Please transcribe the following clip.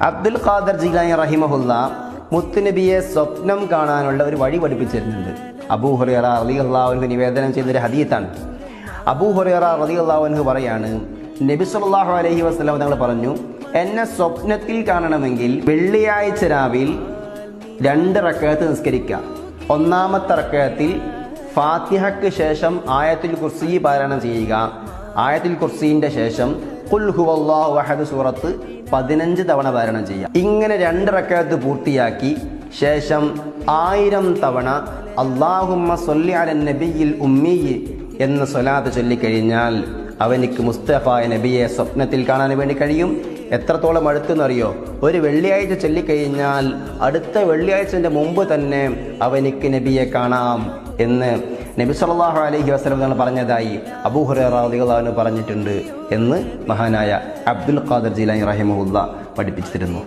അബ്ദുൽ ഖാദർ ജിലാനി റഹിമഹുല്ല മുത്തുനബിയെ സ്വപ്നം കാണാനുള്ള ഒരു വഴി പഠിപ്പിച്ചിരുന്നുണ്ട്. അബൂ ഹുറൈറ റളിയല്ലാഹു അൻഹു നിവേദനം ചെയ്തൊരു ഹദീത്താണ്. അബൂ ഹുറൈറ റളിയല്ലാഹു അൻഹു പറയാണ്, നബി സല്ലല്ലാഹു അലൈഹി വസല്ലം തങ്ങൾ പറഞ്ഞു, എന്നെ സ്വപ്നത്തിൽ കാണണമെങ്കിൽ വെള്ളിയാഴ്ച രാവിൽ 2 റക്അത്ത് നിസ്കരിക്കുക. ഒന്നാമത്തെ റക്അത്തിൽ ഫാത്തിഹയ്ക്ക് ശേഷം ആയത്തുൽ കുർസി പാരായണം ചെയ്യുക. ആയത്തുൽ കുർസിന്റെ ശേഷം ഖുൽ ഹുവല്ലാഹു അഹദ് സൂറത്ത് 15 തവണ പാരായണം ചെയ്യുക. ഇങ്ങനെ 2 റക്അത്ത് പൂർത്തിയാക്കി ശേഷം 1000 തവണ അല്ലാഹുമ്മ സ്വല്ലി അലൻ നബിയിൽ ഉമ്മി എന്ന സ്വലാത്ത് ചൊല്ലിക്കഴിഞ്ഞാൽ അവനിക്ക് മുസ്തഫായ നബിയെ സ്വപ്നത്തിൽ കാണാൻ വേണ്ടി കഴിയും. എത്രത്തോളം അടുത്തെന്നറിയോ? ഒരു വെള്ളിയാഴ്ച ചൊല്ലിക്കഴിഞ്ഞാൽ അടുത്ത വെള്ളിയാഴ്ചൻ്റെ മുമ്പ് തന്നെ അവനിക്ക് നബിയെ കാണാം എന്ന് നബി സല്ലല്ലാഹു അലൈഹി വസല്ലം തങ്ങൾ പറഞ്ഞതായി അബൂ ഹുറൈറ റളിയല്ലാഹു അൻഹു പറഞ്ഞിട്ടുണ്ട് എന്ന് മഹാനായ അബ്ദുൽ ഖാദർ ജിലാനി റഹിമഹുല്ലാഹ് പഠിപ്പിച്ചിരുന്നു.